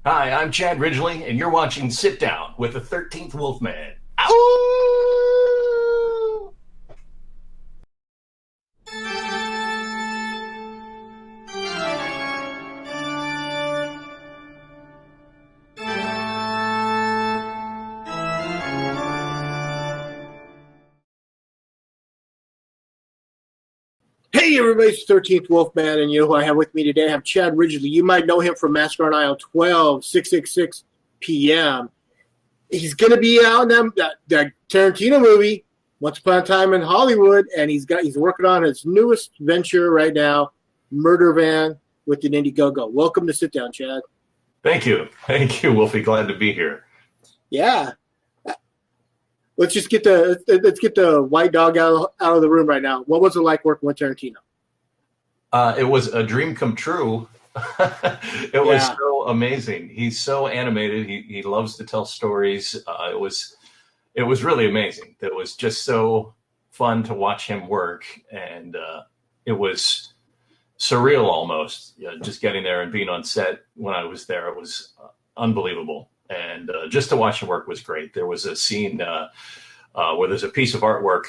Hi, I'm Chad Ridgely, and you're watching Sit Down with the 13th Wolfman. Ow! Hey, everybody's 13th Wolfman, and you know who I have with me today? I have Chad Ridgely. You might know him from Massacre on Aisle 12, 666 p.m. He's going to be out in that Tarintino movie, Once Upon a Time in Hollywood, and he's working on his newest venture right now, Murder Van with an Indiegogo. Welcome to Sit Down, Chad. Thank you. Thank you, Wolfie. Glad to be here. Yeah. Let's get the white dog out of the room right now. What was it like working with Tarantino? It was a dream come true. It was so amazing. He's so animated. He loves to tell stories. It was really amazing. It was just so fun to watch him work, and it was surreal almost. Just getting there and being on set when I was there, it was unbelievable. And just to watch him work was great. There was a scene where there's a piece of artwork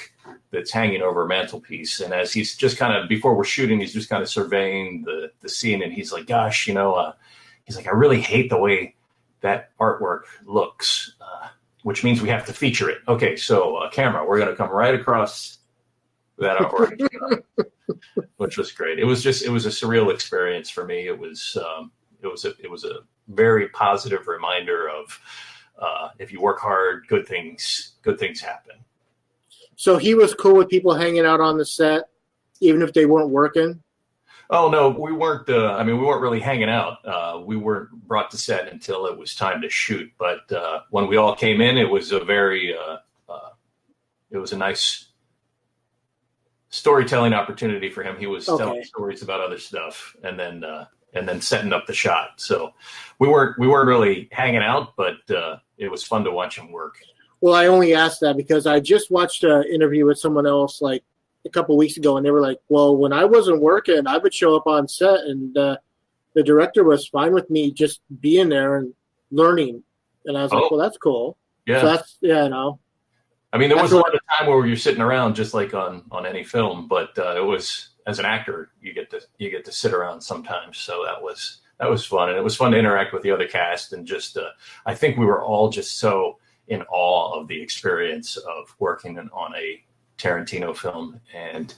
that's hanging over a mantelpiece. And as he's just kind of, before we're shooting, he's just kind of surveying the scene. And he's like, gosh, he's like, I really hate the way that artwork looks, which means we have to feature it. Okay, so camera, we're going to come right across that artwork, which was great. It was a surreal experience for me. It was a very positive reminder of if you work hard, good things happen. So he was cool with people hanging out on the set, even if they weren't working? Oh, no, we weren't. We weren't really hanging out. We weren't brought to set until it was time to shoot. But when we all came in, it was a nice storytelling opportunity for him. He was telling stories about other stuff, and then setting up the shot. So we weren't really hanging out, but it was fun to watch him work. Well, I only asked that because I just watched an interview with someone else like a couple of weeks ago, and they were like, well, when I wasn't working, I would show up on set, and the director was fine with me just being there and learning. And I was like, well, that's cool. Yeah. So that's, no. I mean, there was a lot of time where you're sitting around just like on any film, but it was, as an actor, you get to sit around sometimes. So that was fun. And it was fun to interact with the other cast. And just, I think we were all just so in awe of the experience of working on a Tarantino film and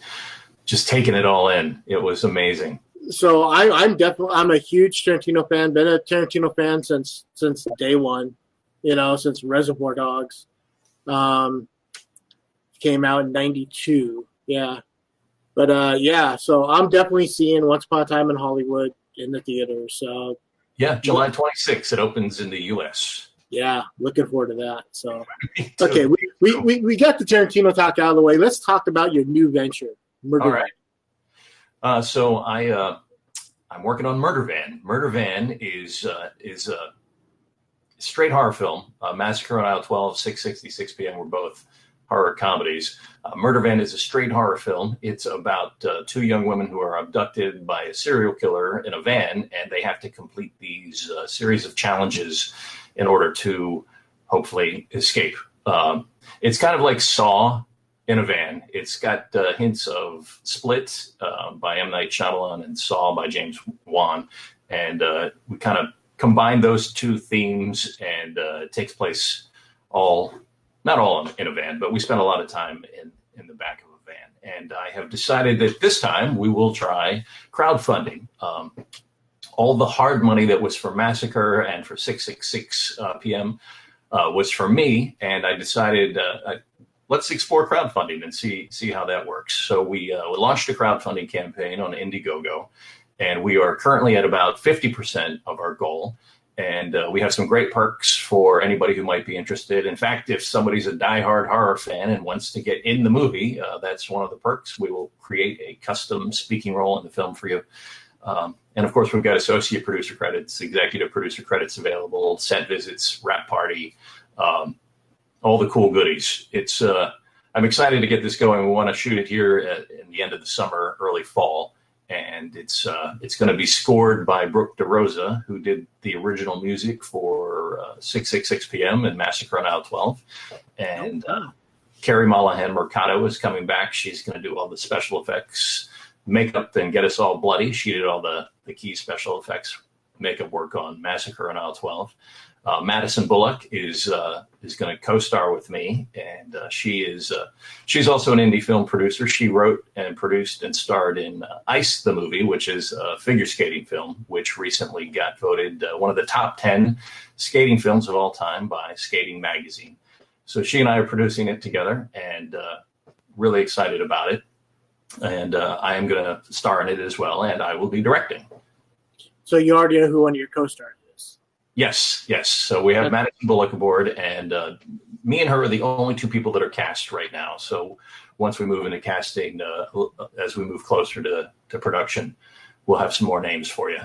just taking it all in. It was amazing. So I'm a huge Tarantino fan. Been a Tarantino fan since day one. Since Reservoir Dogs came out in '92. Yeah, but so I'm definitely seeing Once Upon a Time in Hollywood in the theaters. So yeah, July 26th it opens in the U.S. Yeah, looking forward to that. So, okay, we got the Tarantino talk out of the way. Let's talk about your new venture, Murder Van. All right. So I'm working on Murder Van. Murder Van is a straight horror film. Massacre on Aisle 12, 666 p.m. were both horror comedies. Murder Van is a straight horror film. It's about two young women who are abducted by a serial killer in a van, and they have to complete these series of challenges in order to hopefully escape. It's kind of like Saw in a van. It's got hints of Split by M. Night Shyamalan and Saw by James Wan. And we kind of combine those two themes, and it takes place not all in a van, but we spend a lot of time in the back of a van. And I have decided that this time we will try crowdfunding. All the hard money that was for Massacre and for 666 p.m. Was for me, and I decided let's explore crowdfunding and see how that works. So we launched a crowdfunding campaign on Indiegogo, and we are currently at about 50% of our goal. And we have some great perks for anybody who might be interested. In fact, if somebody's a diehard horror fan and wants to get in the movie, that's one of the perks. We will create a custom speaking role in the film for you. And of course, we've got associate producer credits, executive producer credits available, set visits, wrap party, all the cool goodies. I'm excited to get this going. We want to shoot it here in the end of the summer, early fall. and it's going to be scored by Brooke DeRosa, who did the original music for 666 p.m. and Massacre on Aisle 12, and Carrie Mollahan Mercado is coming back. She's going to do all the special effects, makeup, and get us all bloody. She did all the key special effects makeup work on Massacre on Aisle 12. Madison Bullock is going to co-star with me, and she's also an indie film producer. She wrote and produced and starred in Ice the Movie, which is a figure skating film, which recently got voted one of the top 10 skating films of all time by Skating Magazine. So she and I are producing it together, and really excited about it. And I am going to star in it as well, and I will be directing. So you already know who one of your co-stars is? Yes. So we have Madison Bullock aboard, and me and her are the only two people that are cast right now. So once we move into casting, as we move closer to production, we'll have some more names for you.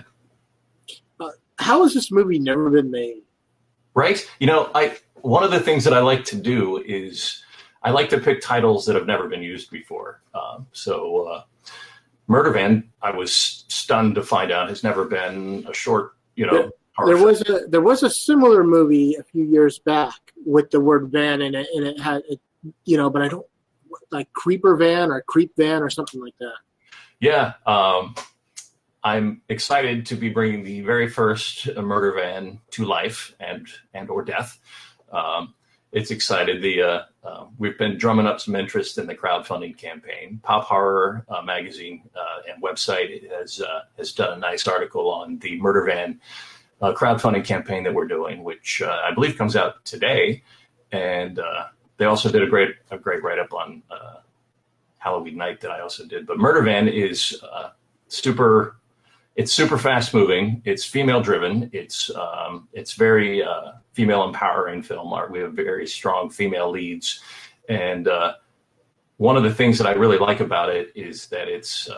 How has this movie never been made? Right? One of the things that I like to do is I like to pick titles that have never been used before. Murder Van, I was stunned to find out, has never been a short, There was a similar movie a few years back with the word van in it, and it had, but I don't like Creeper Van or Creep Van or something like that. Yeah, I'm excited to be bringing the very first Murder Van to life and or death. It's excited. We've been drumming up some interest in the crowdfunding campaign. Pop Horror magazine and website has done a nice article on the Murder Van crowdfunding campaign that we're doing, which I believe comes out today. And they also did a great write-up on Halloween night that I also did. But Murder Van is super. It's super fast moving. It's female driven. It's very female empowering film art. We have very strong female leads, and one of the things that I really like about it is that it's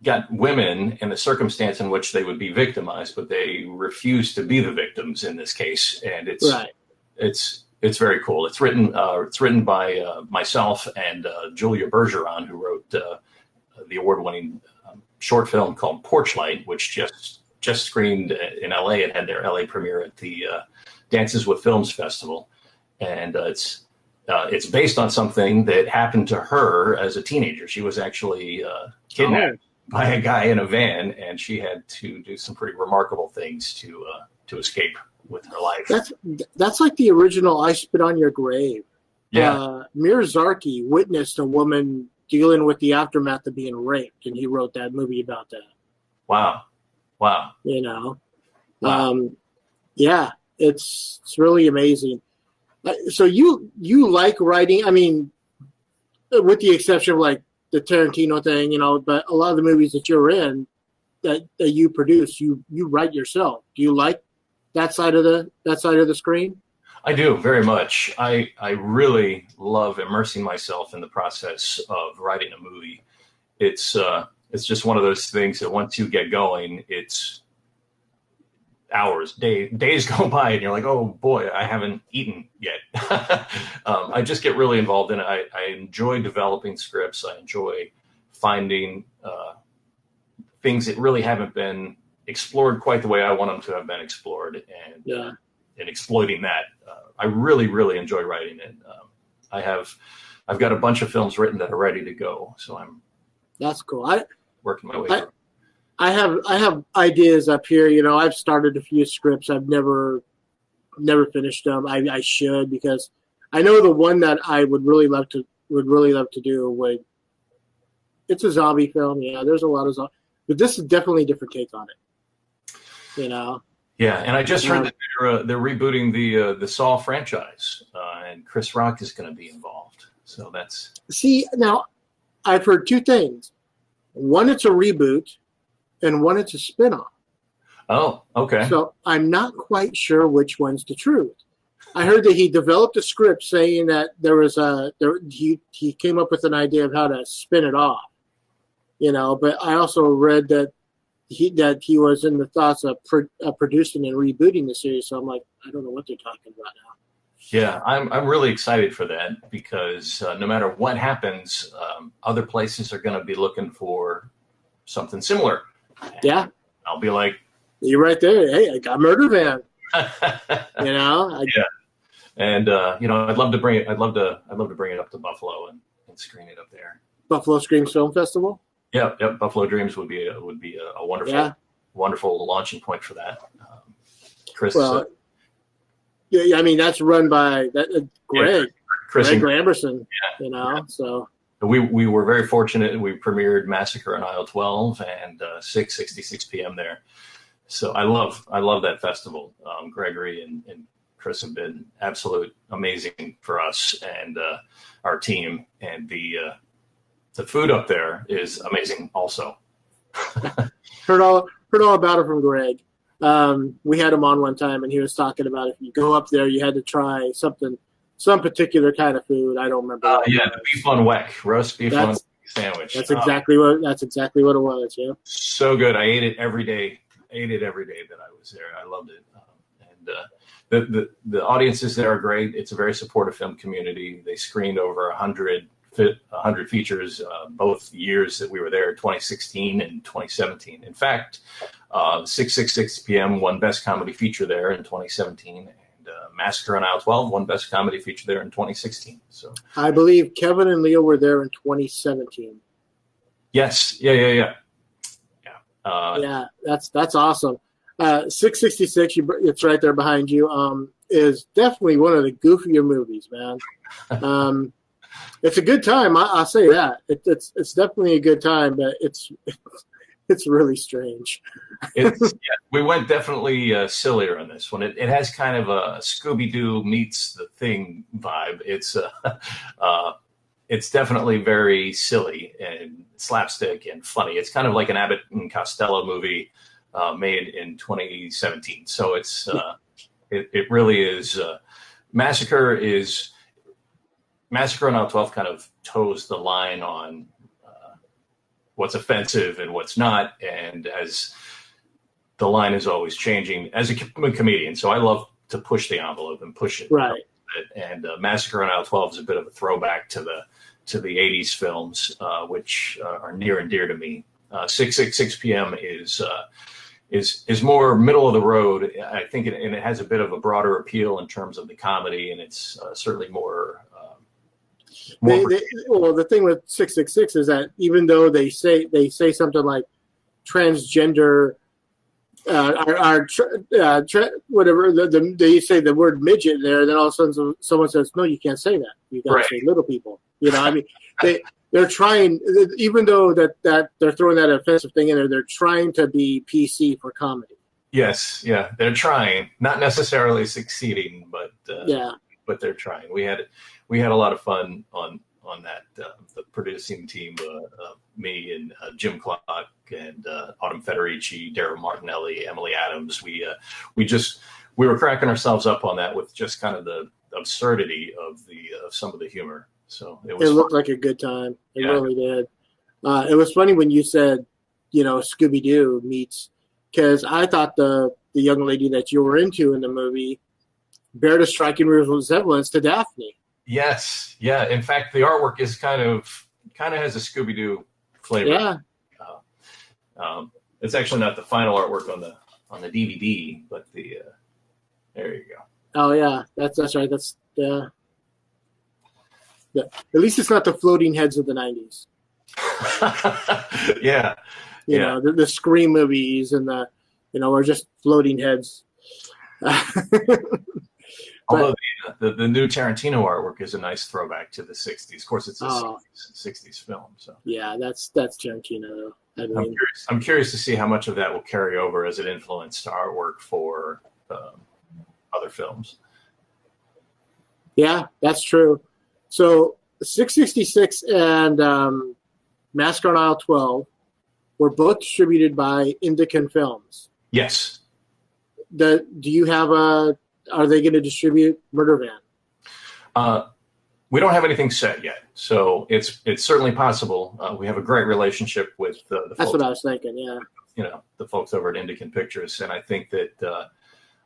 got women in the circumstance in which they would be victimized, but they refuse to be the victims in this case, and it's very cool. It's written by myself and Julia Bergeron, who wrote the award-winning short film called Porchlight, which just screened in LA. It had their LA premiere at the Dances with Films Festival, and it's based on something that happened to her as a teenager. She was actually kidnapped by a guy in a van, and she had to do some pretty remarkable things to escape with her life. That's like the original I Spit on Your Grave. Yeah, Miyazaki witnessed a woman dealing with the aftermath of being raped, and he wrote that movie about that. Wow. Wow. Yeah, it's really amazing. So you like writing? I mean, with the exception of like the Tarintino thing, but a lot of the movies that you're in that you produce, you write yourself. Do you like that side of the screen? I do very much. I really love immersing myself in the process of writing a movie. It's just one of those things that once you get going, it's hours, days go by, and you're like, oh boy, I haven't eaten yet. I just get really involved in it. I enjoy developing scripts. I enjoy finding things that really haven't been explored quite the way I want them to have been explored, and exploiting that. I really, really enjoy writing it. I've got a bunch of films written that are ready to go, so that's cool. Working my way through. I have ideas up here. I've started a few scripts. I've never finished them. I should, because I know the one that I would really love to do it's a zombie film. Yeah, there's a lot of zombies, but this is definitely a different take on it. Yeah, and I just heard that they're rebooting the Saw franchise, and Chris Rock is going to be involved. So now I've heard two things. One, it's a reboot, and one, it's a spinoff. Oh, okay. So I'm not quite sure which one's the truth. I heard that he developed a script saying that he came up with an idea of how to spin it off. But I also read that he was in the thoughts of producing and rebooting the series. So I'm like, I don't know what they're talking about now. Yeah, I'm really excited for that because no matter what happens, other places are going to be looking for something similar. Yeah, I'll be like, you're right there. Hey, I got Murder Van. yeah, and I'd love to bring it. I'd love to bring it up to Buffalo and screen it up there. Buffalo Screams Film Festival. Yeah, yep. Buffalo Dreams would be a wonderful wonderful launching point for that. Chris, well, yeah, I mean that's run by Greg, Chris Greg and Lamberson. yeah. So we were very fortunate. We premiered Massacre on aisle 12 and 6:66 p.m. there. So I love that festival. Gregory and Chris have been absolute amazing for us and our team, and the food up there is amazing also. heard all about it from Greg. We had him on one time, and he was talking about if you go up there, you had to try some particular kind of food. I don't remember. The beef on weck, roast beef on sandwich. That's exactly what it was. Yeah, so good. I ate it every day. That I was there. I loved it. And the audiences there are great. It's a very supportive film community. They screened over 100 features both years that we were there, 2016 and 2017. In fact, 6:66 p.m. won Best Comedy Feature there in 2017, and Massacre on aisle 12 won Best Comedy Feature there in 2016. So I believe Kevin and Leo were there in 2017. Yes, yeah. Yeah, that's awesome. 666, it's right there behind you. Is definitely one of the goofier movies, man. It's a good time. I'll say that. It's definitely a good time, but it's really strange. We went definitely sillier on this one. It has kind of a Scooby-Doo meets The Thing vibe. It's definitely very silly and slapstick and funny. It's kind of like an Abbott and Costello movie made in 2017. So it really is. Massacre on aisle 12 kind of toes the line on what's offensive and what's not, and as the line is always changing as a comedian. So I love to push the envelope and push it. Right. And Massacre on aisle 12 is a bit of a throwback to the 80s films, which are near and dear to me. 6:66 p.m. is more middle of the road, I think, and it has a bit of a broader appeal in terms of the comedy, and it's certainly more. Well, the thing with 666 is that even though they say something like transgender, whatever, they say the word midget there, then all of a sudden someone says, no, you can't say that. You got to say little people. I mean, they're trying, even though that they're throwing that offensive thing in there, they're trying to be PC for comedy. Yes, yeah, they're trying, not necessarily succeeding, but but they're trying. We had a lot of fun on that. The producing team, me and Jim Clark and Autumn Federici, Daryl Martinelli, Emily Adams. We were cracking ourselves up on that with just kind of the absurdity of some of the humor. So it looked like a good time. It really did. It was funny when you said, Scooby-Doo meets, because I thought the young lady that you were into in the movie bared a striking resemblance to Daphne. Yes, yeah. In fact, the artwork is kind of has a Scooby-Doo flavor. Yeah. It's actually not the final artwork on the DVD, but there you go. Oh yeah, that's right. That's at least it's not the floating heads of the 90s. Yeah. The Scream movies and are just floating heads. Although the new Tarintino artwork is a nice throwback to the 60s. Of course, it's a 60s film. So yeah, that's Tarantino. I mean, I'm curious to see how much of that will carry over as an influence to artwork for other films. Yeah, that's true. So 666 and Massacre on aisle 12 were both distributed by Indican Films. Yes. Do you have are they going to distribute Murder Van? We don't have anything set yet, so it's certainly possible. We have a great relationship with the That's folks, what I was thinking, yeah. The folks over at Indican Pictures, and I think that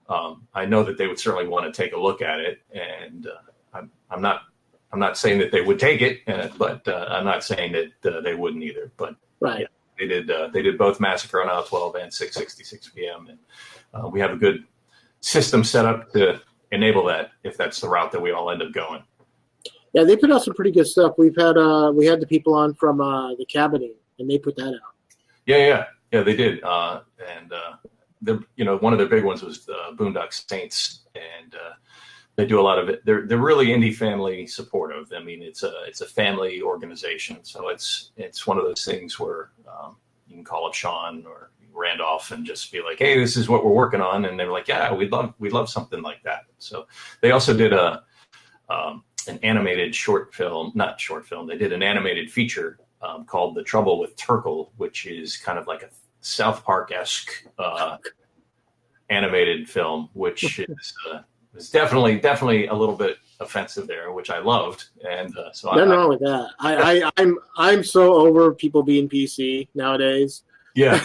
I know that they would certainly want to take a look at it, and I'm not saying that they would take it, but I'm not saying that they wouldn't either. But Right. yeah, they did both Massacre on Aisle 12 and 666 p.m. and we have a good system set up to enable that if that's the route that we all end up going. Yeah, they put out some pretty good stuff. We had the people on from the Cabinet, and they put that out. Yeah, they did. One of their big ones was Boondock Saints, and they do a lot of it. They're really indie family supportive. I mean, it's a family organization, so it's one of those things where you can call up Sean or Randolph and just be like, "Hey, this is what we're working on," and they're like, "Yeah, we'd love something like that." So they also did an animated not short film. They did an animated feature called "The Trouble with Turkle," which is kind of like a South Park-esque animated film, which is definitely a little bit offensive there, which I loved, and so nothing wrong with that. I'm so over people being PC nowadays. Yeah,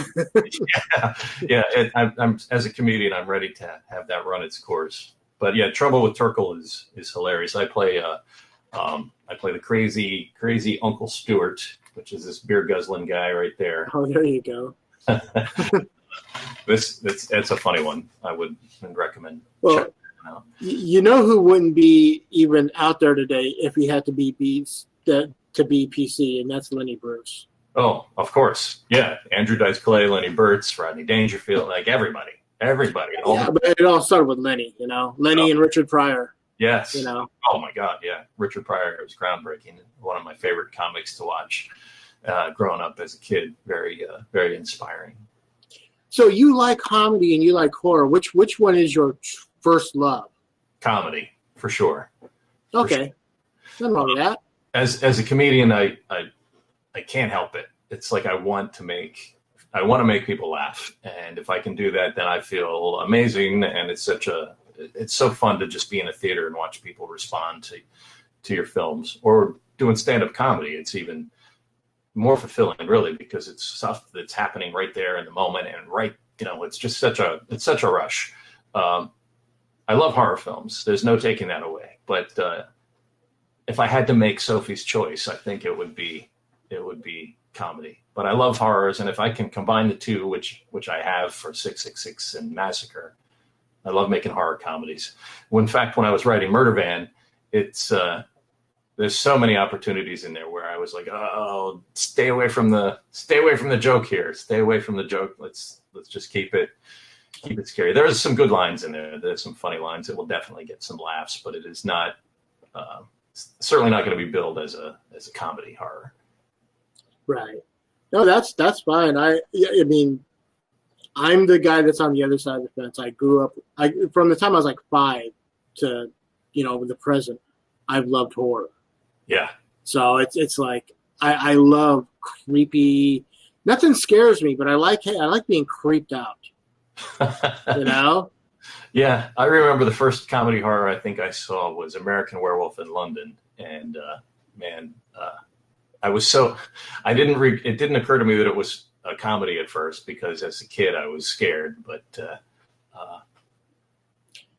yeah. I'm as a comedian, I'm ready to have that run its course. But yeah, Trouble with Turkle is hilarious. I play the crazy Uncle Stuart, which is this beer guzzling guy right there. Oh, there you go. It's a funny one. I would recommend. Well, you know who wouldn't be even out there today if he had to be PC, and that's Lenny Bruce. Oh, of course. Yeah. Andrew Dice Clay, Lenny Burtz, Rodney Dangerfield, like everybody. Yeah, but it all started with Lenny, Lenny and Richard Pryor. Yes. Oh, my God, yeah. Richard Pryor was groundbreaking. One of my favorite comics to watch growing up as a kid. Very, very inspiring. So you like comedy and you like horror. Which one is your first love? Comedy, for sure. Okay. Nothing wrong with that. As a comedian, I can't help it. It's like I want to make people laugh, and if I can do that, then I feel amazing. And it's so fun to just be in a theater and watch people respond to your films, or doing stand-up comedy. It's even more fulfilling, really, because it's stuff that's happening right there in the moment, and it's just such a rush. I love horror films. There's no taking that away. But if I had to make Sophie's choice, I think it would be comedy. But I love horrors, and if I can combine the two, which I have for 666 and Massacre, I love making horror comedies. In fact, when I was writing Murder Van, there's so many opportunities in there where I was like, oh, stay away from the joke here. Stay away from the joke. Let's just keep it scary. There's some good lines in there. There's some funny lines that will definitely get some laughs, but it is not certainly not going to be billed as a comedy horror. Right. No, that's fine. I mean, I'm the guy that's on the other side of the fence. I grew up from the time I was like 5 to the present. I've loved horror. Yeah. So it's like I love creepy. Nothing scares me, but I like being creeped out. Yeah, I remember the first comedy horror I think I saw was American Werewolf in London, and it didn't occur to me that it was a comedy at first, because as a kid I was scared, but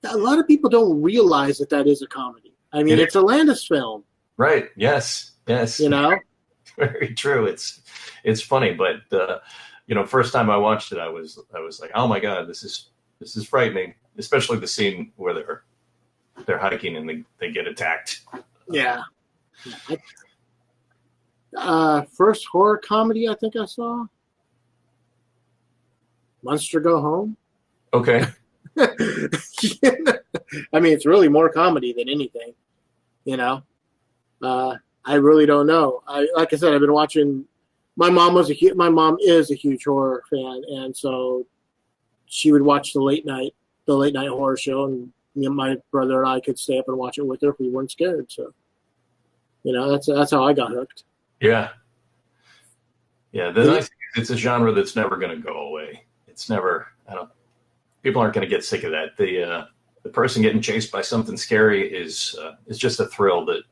a lot of people don't realize that is a comedy. I mean, it's a Landis film. Right. Yes. Very true. It's funny, but first time I watched it, I was like, oh my God, this is frightening, especially the scene where they're hiking and they get attacked. Yeah. First horror comedy I think I saw, Monster Go Home. Okay. I mean, it's really more comedy than anything, I really don't know. Like I said, I've been watching. My mom is a huge horror fan, and so she would watch the late night horror show, and my brother and I could stay up and watch it with her if we weren't scared. So, that's how I got hooked. Yeah. Yeah. The nice thing is it's a genre that's never going to go away. It's never. People aren't going to get sick of that. The person getting chased by something scary is just a thrill that.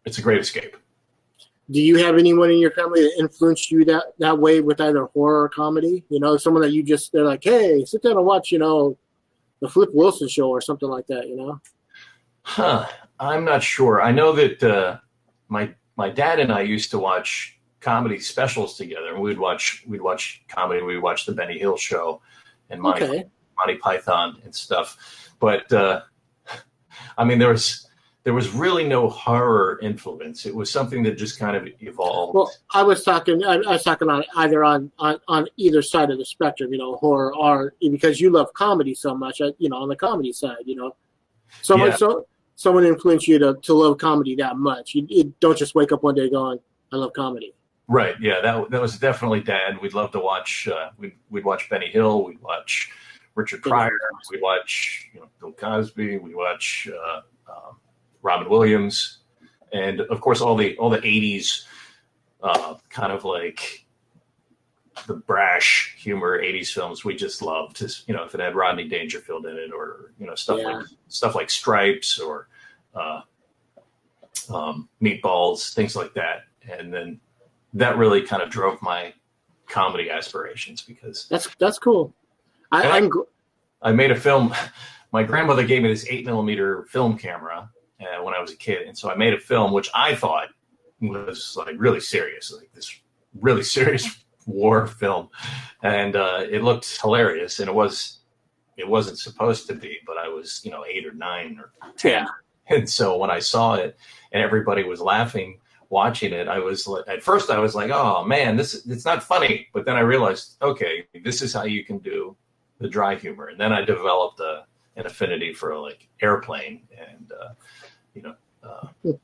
It's a great escape. Do you have anyone in your family that influenced you that way with either horror or comedy? Someone that they're like, hey, sit down and watch, the Flip Wilson show or something like that. Huh. I'm not sure. I know that my dad and I used to watch comedy specials together, and we'd watch comedy. We'd watch the Benny Hill show and Monty Python and stuff. But I mean, there was really no horror influence. It was something that just kind of evolved. Well, I was talking on either on either side of the spectrum, horror, art, because you love comedy so much, on the comedy side, someone influenced you to love comedy that much. You don't just wake up one day going, I love comedy. Right. Yeah. That was definitely Dad. We'd love to watch, we'd watch Benny Hill. We'd watch Richard Pryor. We'd watch, Bill Cosby. We'd watch, Robin Williams, and of course all the 80s kind of like the brash humor 80s films we just loved. Just, if it had Rodney Dangerfield in it, or stuff like Stripes or Meatballs, things like that. And then that really kind of drove my comedy aspirations, because that's cool. I made a film. My grandmother gave me this 8mm film camera when I was a kid. And so I made a film, which I thought was like really serious, like this really serious war film. And it looked hilarious, and it wasn't supposed to be, but I was, 8 or 9 or 10. Yeah. And so when I saw it and everybody was laughing watching it, at first I was like, oh man, it's not funny. But then I realized, okay, this is how you can do the dry humor. And then I developed an affinity for like Airplane and, the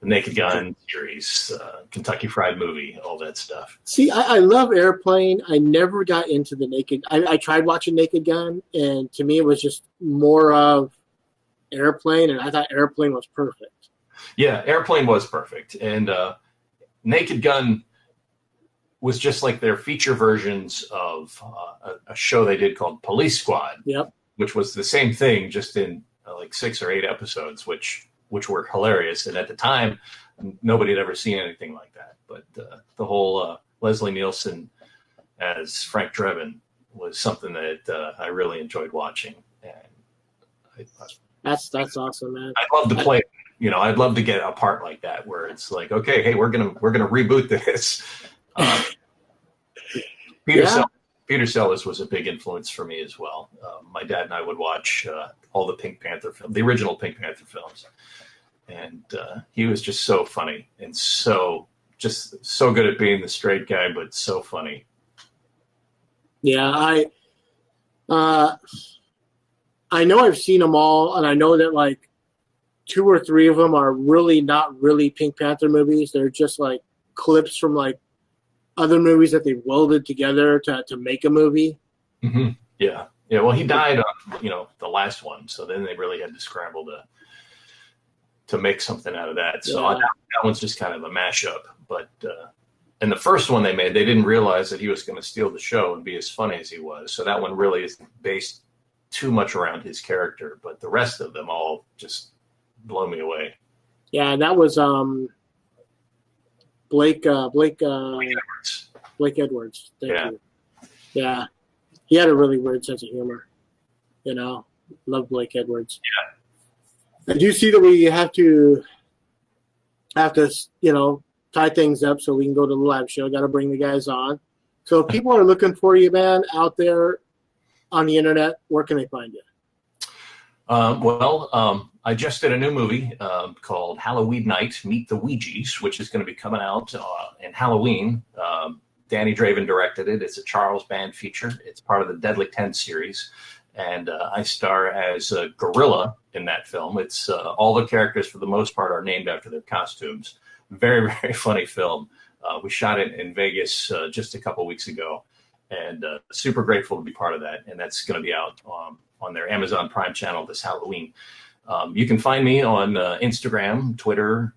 Naked Gun series, Kentucky Fried Movie, all that stuff. See, I love Airplane. I never got into the Naked. I tried watching Naked Gun, and to me it was just more of Airplane, and I thought Airplane was perfect. Yeah, Airplane was perfect. And Naked Gun was just like their feature versions of a show they did called Police Squad. Yep. Which was the same thing, just in like 6 or 8 episodes, which were hilarious. And at the time, nobody had ever seen anything like that. But the whole Leslie Nielsen as Frank Drebin was something that I really enjoyed watching. And that's awesome, man. I'd love to play. I'd love to get a part like that where it's like, okay, hey, we're gonna reboot this. Peter Sellers was a big influence for me as well. My dad and I would watch all the Pink Panther films, the original Pink Panther films. And he was just so funny and so good at being the straight guy, but so funny. Yeah, I know I've seen them all, and I know that like 2 or 3 of them are really not really Pink Panther movies. They're just like clips from like other movies that they welded together to make a movie. Mm-hmm. Yeah. Well, he died on the last one, so then they really had to scramble to make something out of that. So that one's just kind of a mashup. But and the first one they made, they didn't realize that he was going to steal the show and be as funny as he was. So that one really isn't based too much around his character, but the rest of them all just blow me away. Yeah, that was Blake Edwards. Blake Edwards. Thank you. Yeah. He had a really weird sense of humor. Love Blake Edwards. Yeah. I do see that we have to tie things up so we can go to the live show. Got to bring the guys on. So if people are looking for you, man, out there on the internet, where can they find you? I just did a new movie called Halloween Night, Meet the Ouijas, which is going to be coming out in Halloween. Danny Draven directed it. It's a Charles Band feature. It's part of the Deadly 10 series. And I star as a gorilla in that film. It's all the characters, for the most part, are named after their costumes. Very, very funny film. We shot it in Vegas just a couple weeks ago, and super grateful to be part of that. And that's going to be out on their Amazon Prime channel this Halloween. You can find me on Instagram, Twitter,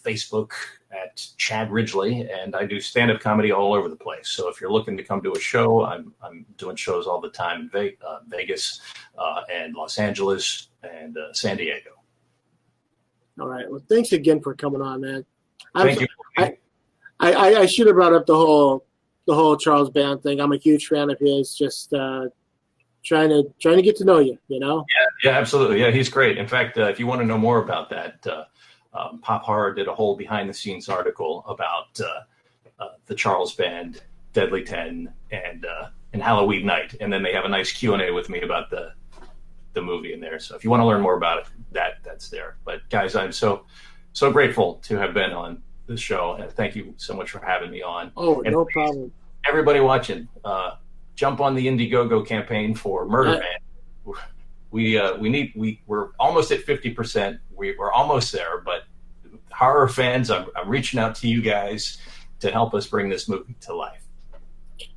Facebook at Chad Ridgely, and I do stand-up comedy all over the place. So if you're looking to come to a show, I'm doing shows all the time in Vegas and Los Angeles and San Diego. All right. Well, thanks again for coming on, man. Thank you. I should have brought up the whole Charles Band thing. I'm a huge fan of his. Just trying to get to know you. You know. Yeah, absolutely. Yeah, he's great. In fact, if you want to know more about that, Pop Horror did a whole behind the scenes article about the Charles Band, Deadly 10, and Halloween Night, and then they have a nice Q&A with me about the movie in there. So if you want to learn more about it, that's there. But guys, I'm so grateful to have been on this show, and thank you so much for having me on. Oh, and no problem. Everybody watching, jump on the Indiegogo campaign for Murder Van. We're almost at 50%. We're almost there, but horror fans, I'm reaching out to you guys to help us bring this movie to life.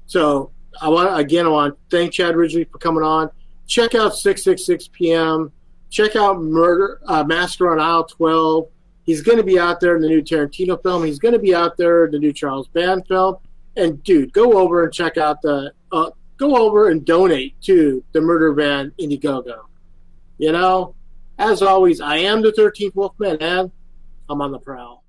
So I want to thank Chad Ridgely for coming on. Check out 666 p.m. Check out Massacre on Aisle 12. He's going to be out there in the new Tarintino film. He's going to be out there in the new Charles Band film. And dude, go over and check out go over and donate to the Murder Van Indiegogo. You know, as always, I am the 13th Wolfman, and I'm on the prowl.